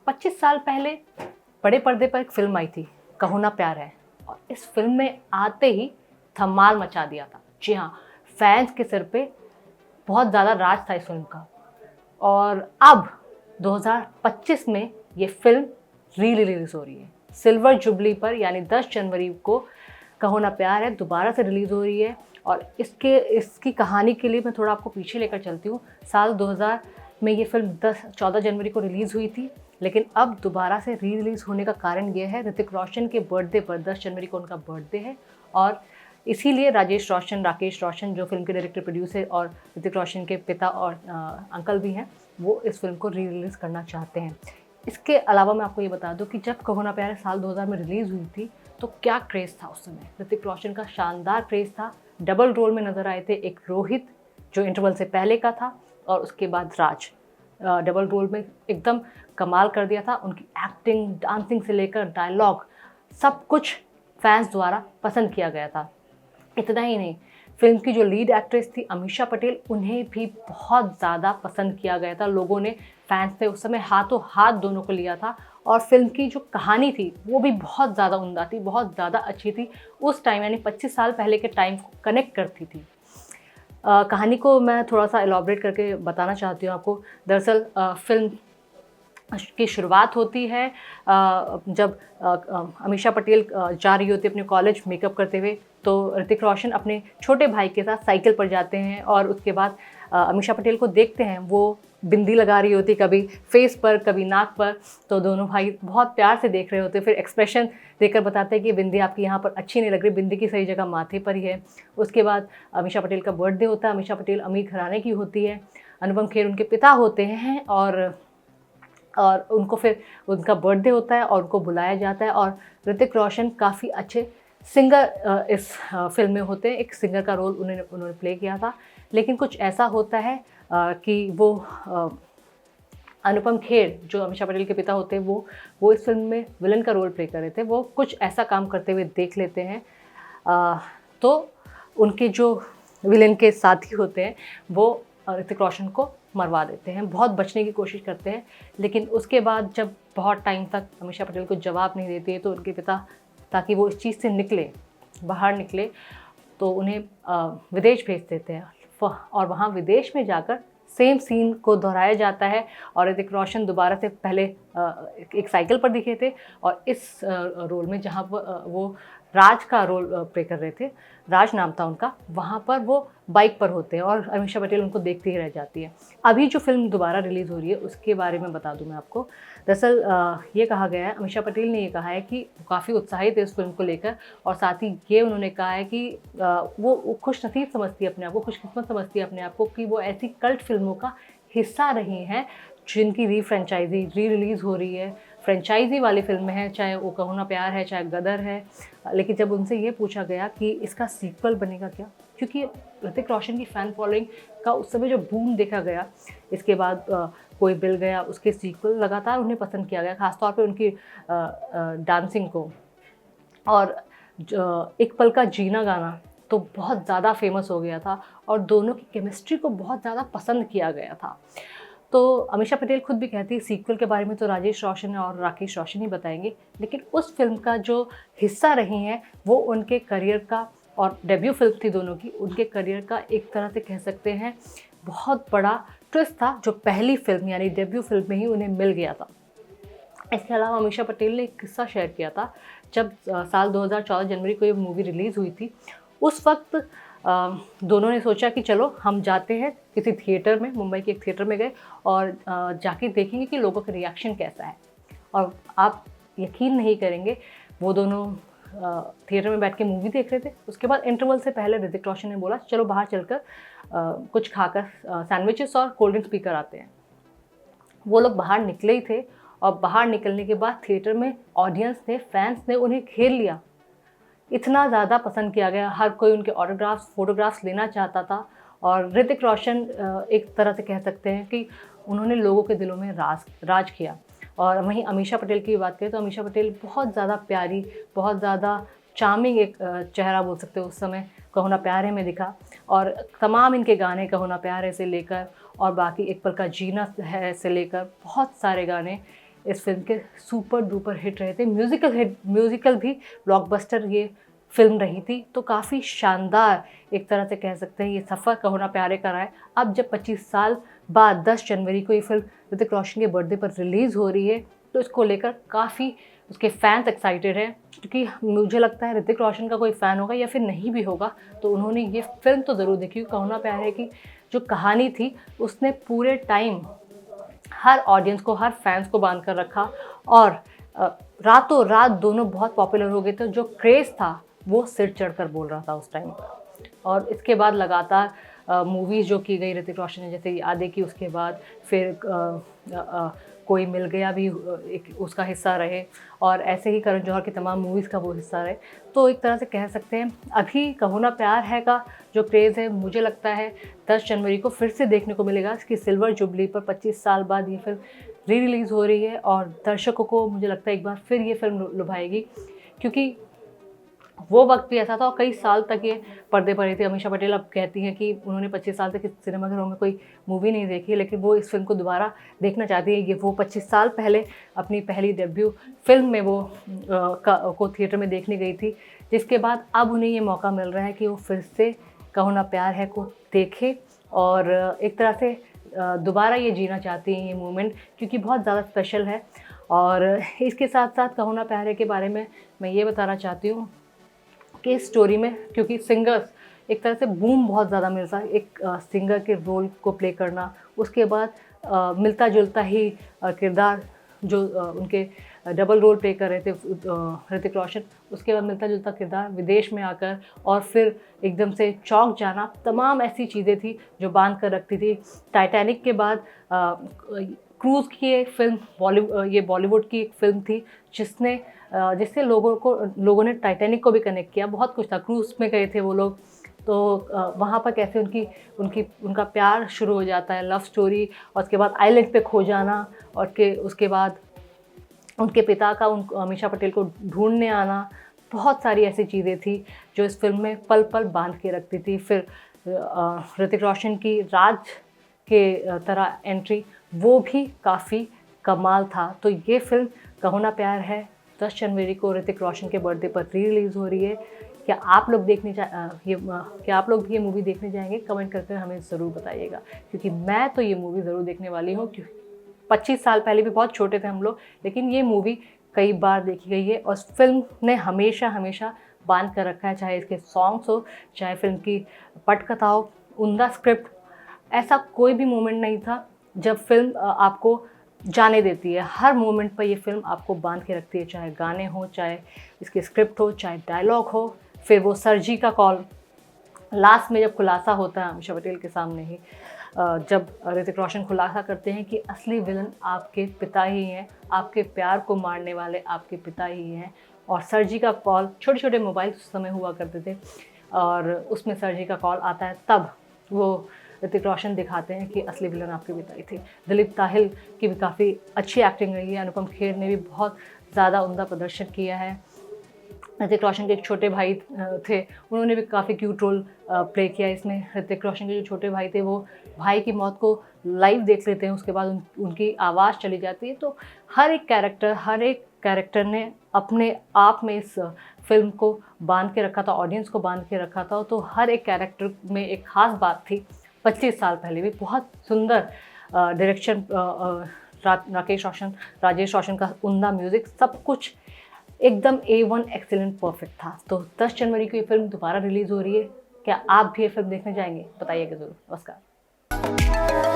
25 साल पहले बड़े पर्दे पर एक फ़िल्म आई थी, कहो ना प्यार है, और इस फ़िल्म में आते ही धमाल मचा दिया था। जी हाँ, फैन्स के सिर पे बहुत ज़्यादा राज था इस फ़िल्म का। और अब 2025 में ये फ़िल्म री-रिलीज़ हो रही है। सिल्वर जुबली पर यानी 10 जनवरी को कहो ना प्यार है दोबारा से रिलीज़ हो रही है। और इसकी कहानी के लिए मैं थोड़ा आपको पीछे लेकर चलती हूँ। साल 2000 में ये फ़िल्म 14 जनवरी को रिलीज़ हुई थी, लेकिन अब दोबारा से री-रिलीज़ होने का कारण ये है, ऋतिक रोशन के बर्थडे पर 10 जनवरी को उनका बर्थडे है, और इसीलिए राकेश रोशन जो फ़िल्म के डायरेक्टर, प्रोड्यूसर और ऋतिक रोशन के पिता और अंकल भी हैं, वो इस फ़िल्म को री-रिलीज़ करना चाहते हैं। इसके अलावा मैं आपको ये बता दूँ कि जब कहो ना प्यार है साल 2000 में रिलीज़ हुई थी, तो क्या क्रेज़ था उस समय। ऋतिक रोशन का शानदार क्रेज़ था। डबल रोल में नज़र आए थे, एक रोहित जो इंटरवल से पहले का था, और उसके बाद राज। डबल रोल में एकदम कमाल कर दिया था। उनकी एक्टिंग, डांसिंग से लेकर डायलॉग, सब कुछ फैंस द्वारा पसंद किया गया था। इतना ही नहीं, फ़िल्म की जो लीड एक्ट्रेस थी अमीषा पटेल, उन्हें भी बहुत ज़्यादा पसंद किया गया था। लोगों ने, फैंस ने उस समय हाथों हाथ दोनों को लिया था, और फ़िल्म की जो कहानी थी वो भी बहुत ज़्यादा उम्दा थी, बहुत ज़्यादा अच्छी थी। उस टाइम यानी 25 साल पहले के टाइम को कनेक्ट करती थी। कहानी को मैं थोड़ा-सा एलॉबरेट करके बताना चाहती हूँ आपको। दरअसल फ़िल्म की शुरुआत होती है जब अमीषा पटेल जा रही होती है अपने कॉलेज मेकअप करते हुए, तो ऋतिक रोशन अपने छोटे भाई के साथ साइकिल पर जाते हैं, और उसके बाद अमीषा पटेल को देखते हैं, वो बिंदी लगा रही होती, कभी फेस पर कभी नाक पर। तो दोनों भाई बहुत प्यार से देख रहे होते हैं, फिर एक्सप्रेशन देकर बताते हैं कि बिंदी आपकी यहाँ पर अच्छी नहीं लग रही, बिंदी की सही जगह माथे पर ही है। उसके बाद अमीषा पटेल का बर्थडे होता है। अमीषा पटेल अमीर घराने की होती है, अनुपम खेर उनके पिता होते हैं, और उनको फिर उनका बर्थडे होता है और उनको बुलाया जाता है। और ऋतिक रोशन काफ़ी अच्छे सिंगर इस फ़िल्म में होते हैं। एक सिंगर का रोल उन्होंने प्ले किया था। लेकिन कुछ ऐसा होता है कि वो अनुपम खेर जो अमीषा पटेल के पिता होते हैं, वो इस फ़िल्म में विलन का रोल प्ले कर रहे थे। वो कुछ ऐसा काम करते हुए देख लेते हैं, तो उनके जो विलन के साथी होते हैं वो ऋतिक रोशन को मरवा देते हैं। बहुत बचने की कोशिश करते हैं, लेकिन उसके बाद जब बहुत टाइम तक अमीषा पटेल को जवाब नहीं देती है, तो उनके पिता, ताकि वो इस चीज़ से बाहर निकले, तो उन्हें विदेश भेज देते हैं। और वहाँ विदेश में जाकर सेम सीन को दोहराया जाता है, और ऋतिक रोशन दोबारा से पहले एक साइकिल पर दिखे थे, और इस रोल में जहाँ वो राज का रोल प्ले कर रहे थे, राज नाम था उनका, वहाँ पर वो बाइक पर होते हैं, और अमीषा पटेल उनको देखती ही रह जाती है। अभी जो फ़िल्म दोबारा रिलीज़ हो रही है उसके बारे में बता दूँ मैं आपको। दरअसल ये कहा गया है, अमीषा पटेल ने ये कहा है कि वो काफ़ी उत्साहित है इस फ़िल्म को लेकर, और साथ ही ये उन्होंने कहा है कि वो खुशनसीब समझती है अपने आप को, खुशकिस्मत समझती है अपने आप को कि वो ऐसी कल्ट फ़िल्मों का हिस्सा रही हैं जिनकी री रिलीज़ हो रही है। फ्रेंचाइज़ी वाली फ़िल्में हैं, चाहे वो कहो ना प्यार है, चाहे गदर है। लेकिन जब उनसे ये पूछा गया कि इसका सीक्वल बनेगा क्या, क्योंकि ऋतिक रोशन की फ़ैन फॉलोइंग का उस समय जो बूम देखा गया, इसके बाद कोई बिल गया, उसके सीक्वल लगातार उन्हें पसंद किया गया, ख़ासतौर पे उनकी डांसिंग को। और एक पल का जीना गाना तो बहुत ज़्यादा फेमस हो गया था, और दोनों की केमिस्ट्री को बहुत ज़्यादा पसंद किया गया था। तो अमीषा पटेल खुद भी कहती है सीक्वल के बारे में तो राजेश रोशन और राकेश रोशन ही बताएंगे, लेकिन उस फिल्म का जो हिस्सा रही हैं वो उनके करियर का, और डेब्यू फिल्म थी दोनों की, उनके करियर का एक तरह से कह सकते हैं बहुत बड़ा ट्विस्ट था, जो पहली फिल्म यानी डेब्यू फिल्म में ही उन्हें मिल गया था। इसके अलावा अमीषा पटेल ने एक किस्सा शेयर किया था। जब साल 2014 जनवरी को ये मूवी रिलीज़ हुई थी, उस वक्त दोनों ने सोचा कि चलो हम जाते हैं किसी थिएटर में, मुंबई के एक थिएटर में गए, और जाके देखेंगे कि लोगों का रिएक्शन कैसा है। और आप यकीन नहीं करेंगे, वो दोनों थिएटर में बैठ के मूवी देख रहे थे। उसके बाद इंटरवल से पहले ऋतिक रोशन ने बोला चलो बाहर चलकर कुछ खाकर सैंडविचेस और कोल्ड ड्रिंक्स पीकर आते हैं। वो लोग बाहर निकले ही थे, और बाहर निकलने के बाद थिएटर में ऑडियंस ने, फैंस ने उन्हें घेर लिया। इतना ज़्यादा पसंद किया गया, हर कोई उनके ऑटोग्राफ्स, फ़ोटोग्राफ्स लेना चाहता था। और ऋतिक रोशन एक तरह से कह सकते हैं कि उन्होंने लोगों के दिलों में राज किया। और वहीं अमीषा पटेल की बात करें तो अमीषा पटेल बहुत ज़्यादा प्यारी, बहुत ज़्यादा चार्मिंग एक चेहरा बोल सकते हो उस समय कहो ना प्यार है में दिखा। और तमाम इनके गाने, कहो ना प्यार है से लेकर और बाकी एक पल का जीना है से लेकर बहुत सारे गाने इस फिल्म के सुपर डुपर हिट रहे थे। म्यूज़िकल भी ब्लॉकबस्टर ये फिल्म रही थी। तो काफ़ी शानदार एक तरह से कह सकते हैं ये सफ़र कहो ना प्यारे का रहा है। अब जब 25 साल बाद 10 जनवरी को ये फिल्म ऋतिक रोशन के बर्थडे पर रिलीज़ हो रही है, तो इसको लेकर काफ़ी उसके फैंस एक्साइटेड हैं, क्योंकि मुझे लगता है ऋतिक रोशन का कोई फ़ैन होगा या फिर नहीं भी होगा तो उन्होंने ये फिल्म तो ज़रूर देखी। कहो ना प्यारे की जो कहानी थी उसने पूरे टाइम हर ऑडियंस को, हर फैंस को बांध कर रखा और रातों रात दोनों बहुत पॉपुलर हो गए थे। जो क्रेज़ था वो सिर चढ़कर बोल रहा था उस टाइम पर। और इसके बाद लगातार मूवीज़ जो की गई ऋतिक रोशन ने, जैसे आधे की, उसके बाद फिर कोई मिल गया भी एक उसका हिस्सा रहे, और ऐसे ही करण जौहर की तमाम मूवीज़ का वो हिस्सा रहे। तो एक तरह से कह सकते हैं अभी कहो ना प्यार है का जो क्रेज़ है, मुझे लगता है 10 जनवरी को फिर से देखने को मिलेगा। इसकी सिल्वर जुबली पर 25 साल बाद ये फिल्म री रिलीज़ हो रही है और दर्शकों को मुझे लगता है एक बार फिर ये फिल्म लुभाएगी, क्योंकि वो वक्त भी ऐसा था और कई साल तक ये पर्दे पर रही थी। अमीषा पटेल अब कहती हैं कि उन्होंने 25 साल तक सिनेमाघरों में कोई मूवी नहीं देखी, लेकिन वो इस फिल्म को दोबारा देखना चाहती है। ये वो 25 साल पहले अपनी पहली डेब्यू फिल्म में वो को थिएटर में देखने गई थी, जिसके बाद अब उन्हें ये मौका मिल रहा है कि वो फिर से कहो ना प्यार है को देखे और एक तरह से दोबारा ये जीना चाहती हैं ये मोमेंट, क्योंकि बहुत ज़्यादा स्पेशल है। और इसके साथ साथ कहो ना प्यार है के बारे में मैं ये बताना चाहती हूँ कि स्टोरी में, क्योंकि सिंगर्स एक तरह से बूम बहुत ज़्यादा मिलता है एक सिंगर के रोल को प्ले करना, उसके बाद मिलता जुलता ही किरदार जो उनके डबल रोल प्ले कर रहे थे ऋतिक रोशन, उसके बाद मिलता जुलता किरदार विदेश में आकर और फिर एकदम से चौंक जाना, तमाम ऐसी चीज़ें थी जो बांध कर रखती थी। टाइटैनिक के बाद क्रूज़ की एक फिल्म ये बॉलीवुड की एक फिल्म थी जिससे लोगों ने टाइटैनिक को भी कनेक्ट किया। बहुत कुछ था, क्रूज़ में गए थे वो लोग, तो वहाँ पर कैसे उनका प्यार शुरू हो जाता है, लव स्टोरी, और उसके बाद आइलैंड पे खो जाना, और उसके बाद उनके पिता का अमीषा पटेल को ढूंढने आना। बहुत सारी ऐसी चीज़ें थी जो इस फिल्म में पल पल बांध के रखती थी। फिर ऋतिक रोशन की राज के तरह एंट्री, वो भी काफ़ी कमाल था। तो ये फिल्म कहो ना प्यार है 10 जनवरी को ऋतिक रोशन के बर्थडे पर री रिलीज़ हो रही है। क्या आप लोग क्या आप लोग भी ये मूवी देखने जाएंगे? कमेंट करके हमें ज़रूर बताइएगा, क्योंकि मैं तो ये मूवी ज़रूर देखने वाली हूँ। 25 साल पहले भी बहुत छोटे थे हम लोग, लेकिन ये मूवी कई बार देखी गई है और फिल्म ने हमेशा हमेशा बांध कर रखा है, चाहे इसके सॉन्ग्स हो, चाहे फिल्म की पटकथा हो, उम्दा स्क्रिप्ट। ऐसा कोई भी मोमेंट नहीं था जब फिल्म आपको जाने देती है। हर मोमेंट पर ये फिल्म आपको बांध के रखती है, चाहे गाने हो, चाहे इसकी स्क्रिप्ट हो, चाहे डायलॉग हो। फिर वो सर्जी का कॉल लास्ट में जब खुलासा होता है अमीषा पटेल के सामने ही, जब ऋतिक रोशन खुलासा करते हैं कि असली विलन आपके पिता ही हैं, आपके प्यार को मारने वाले आपके पिता ही हैं। और सर्जी का कॉल, छोटे छोटे मोबाइल उस समय हुआ करते थे, और उसमें सर्जी का कॉल आता है, तब वो ऋतिक रोशन दिखाते हैं कि असली विलन आपके पिता ही थे। दिलीप ताहिल की भी काफ़ी अच्छी एक्टिंग रही है, अनुपम खेर ने भी बहुत ज़्यादा उम्दा प्रदर्शन किया है। ऋतिक रोशन के एक छोटे भाई थे, उन्होंने भी काफ़ी क्यूट रोल प्ले किया इसमें। ऋतिक रोशन के जो छोटे भाई थे वो भाई की मौत को लाइव देख लेते हैं, उसके बाद उनकी आवाज़ चली जाती है। तो हर एक कैरेक्टर ने अपने आप में इस फिल्म को बांध के रखा था, ऑडियंस को बांध के रखा था। तो हर एक कैरेक्टर में एक ख़ास बात थी। 25 साल पहले भी बहुत सुंदर डायरेक्शन, राजेश रोशन का उम्दा म्यूज़िक, सब कुछ एकदम A1 एक्सीलेंट परफेक्ट था। तो 10 जनवरी को ये फिल्म दोबारा रिलीज़ हो रही है। क्या आप भी ये फिल्म देखने जाएंगे? बताइएगा ज़रूर। नमस्कार।